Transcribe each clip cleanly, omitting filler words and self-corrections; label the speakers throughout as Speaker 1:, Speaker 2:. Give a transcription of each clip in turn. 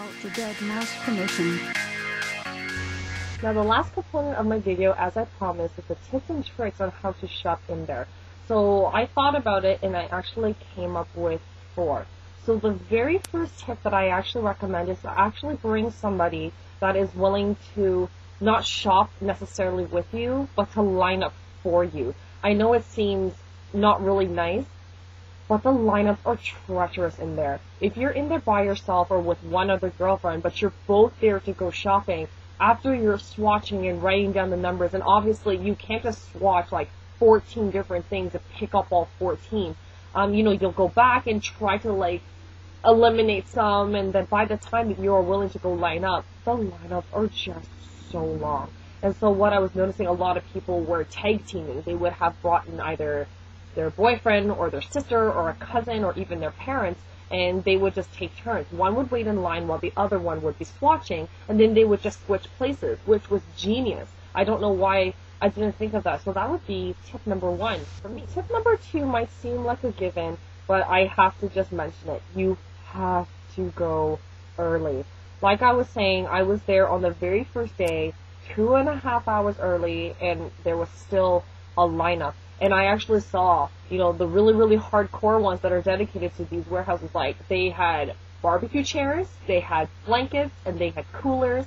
Speaker 1: Alt Dead Mouse Permission.
Speaker 2: Now the last component of my video, as I promised, is the tips and tricks on how to shop in there. So I thought about it and I actually came up with 4. So the very first tip that I actually recommend is to actually bring somebody that is willing to not shop necessarily with you, but to line up for you. I know it seems not really nice, but the lineups are treacherous in there. If you're in there by yourself or with one other girlfriend, but you're both there to go shopping, after you're swatching and writing down the numbers, and obviously you can't just swatch like 14 different things to pick up all 14. You'll go back and try to eliminate some, and then by the time that you're willing to go line up, the lineups are just so long. And so what I was noticing, a lot of people were tag teaming. They would have brought in either their boyfriend or their sister or a cousin or even their parents, and they would just take turns. One would wait in line while the other one would be swatching, and then they would just switch places, which was genius. I don't know why I didn't think of that. So that would be tip number 1 for me. Tip number 2 might seem like a given, but I have to just mention it. You have to go early. Like I was saying, I was there on the very first day, 2.5 hours early, and there was still a lineup. And I actually saw, the really, really hardcore ones that are dedicated to these warehouses. They had barbecue chairs, they had blankets, and they had coolers.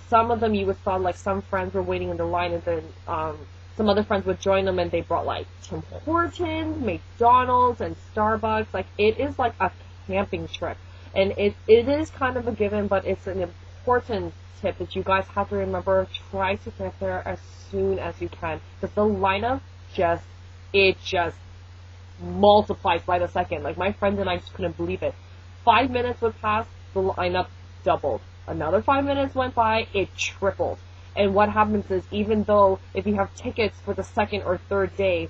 Speaker 2: Some of them you would saw, some friends were waiting in the line, and then some other friends would join them, and they brought, Tim Hortons, McDonald's, and Starbucks. It is like a camping trip. And it is kind of a given, but it's an important tip that you guys have to remember. Try to get there as soon as you can, because the lineup just multiplies by the second. My friend and I just couldn't believe it. 5 minutes would pass, the lineup doubled. Another 5 minutes went by, it tripled. And what happens is, even though if you have tickets for the second or third day,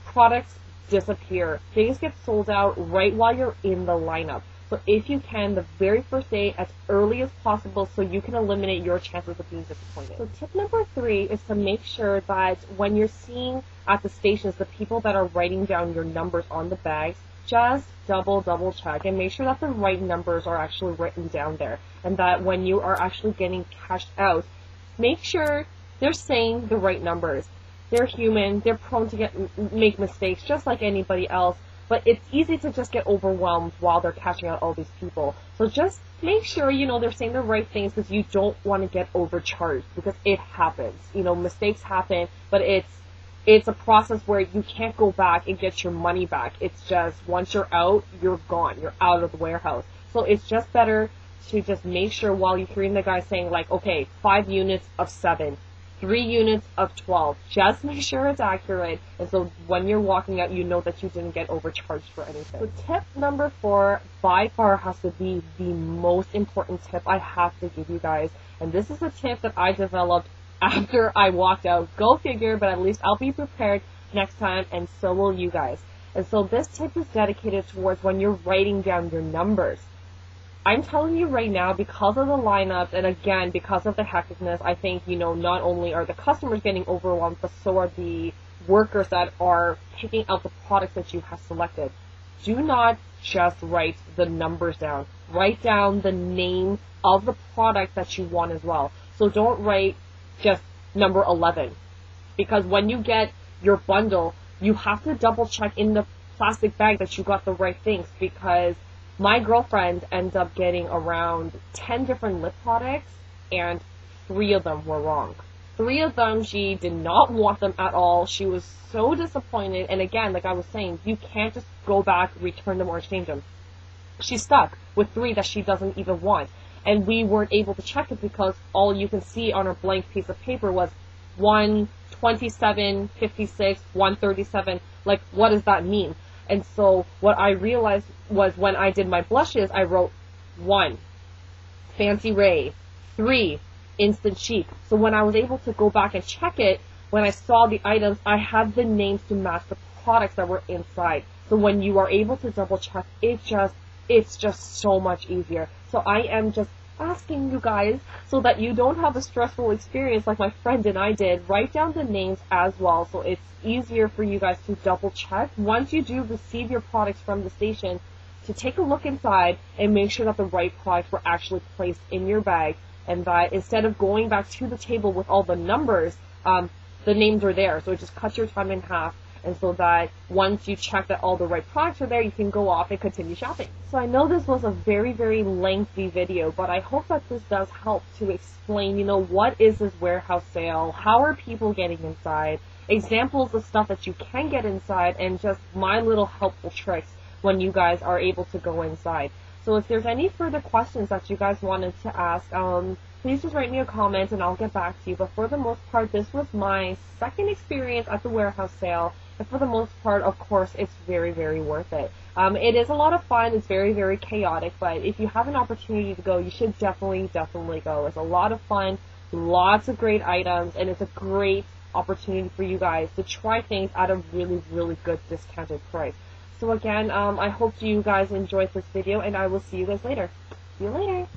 Speaker 2: products disappear. Things get sold out right while you're in the lineup. So if you can, the very first day, as early as possible, so you can eliminate your chances of being disappointed. So tip number 3 is to make sure that when you're seeing at the stations the people that are writing down your numbers on the bags, just double check and make sure that the right numbers are actually written down there, and that when you are actually getting cashed out, make sure they're saying the right numbers. They're human, they're prone to make mistakes just like anybody else. But it's easy to just get overwhelmed while they're cashing out all these people. So just make sure, they're saying the right things, because you don't want to get overcharged, because it happens. Mistakes happen, but it's a process where you can't go back and get your money back. It's just, once you're out, you're gone. You're out of the warehouse. So it's just better to just make sure while you're hearing the guy saying, okay, 5 units of 7. 3 units of 12. Just make sure it's accurate, and so when you're walking out, you know that you didn't get overcharged for anything. So tip number 4 by far has to be the most important tip I have to give you guys, and this is a tip that I developed after I walked out. Go figure, but at least I'll be prepared next time, and so will you guys. And so this tip is dedicated towards when you're writing down your numbers. I'm telling you right now, because of the lineups, and again, because of the hecticness, I think, not only are the customers getting overwhelmed, but so are the workers that are picking out the products that you have selected. Do not just write the numbers down. Write down the name of the product that you want as well. So don't write just number 11. Because when you get your bundle, you have to double check in the plastic bag that you got the right things, because my girlfriend ended up getting around 10 different lip products, and 3 of them were wrong. 3 of them, she did not want them at all. She was so disappointed, and again, like I was saying, you can't just go back, return them, or exchange them. She's stuck with 3 that she doesn't even want, and we weren't able to check it because all you can see on her blank piece of paper was 127, 56, 137. What does that mean? And so what I realized was, when I did my blushes, I wrote 1, Fancy Ray, 3, Instant Chic. So when I was able to go back and check it, when I saw the items, I had the names to match the products that were inside. So when you are able to double check, it's just so much easier. So I am just asking you guys, so that you don't have a stressful experience like my friend and I did, write down the names as well, so it's easier for you guys to double check. Once you do receive your products from the station, to take a look inside and make sure that the right products were actually placed in your bag, and that instead of going back to the table with all the numbers, the names are there. So it just cuts your time in half. And so that once you check that all the right products are there, you can go off and continue shopping. So I know this was a very, very lengthy video, but I hope that this does help to explain, what is this warehouse sale? How are people getting inside? Examples of stuff that you can get inside, and just my little helpful tricks when you guys are able to go inside. So if there's any further questions that you guys wanted to ask, please just write me a comment and I'll get back to you. But for the most part, this was my second experience at the warehouse sale. And for the most part, of course, it's very, very worth it. It is a lot of fun. It's very, very chaotic. But if you have an opportunity to go, you should definitely, definitely go. It's a lot of fun, lots of great items, and it's a great opportunity for you guys to try things at a really, really good discounted price. So again, I hope you guys enjoyed this video, and I will see you guys later. See you later.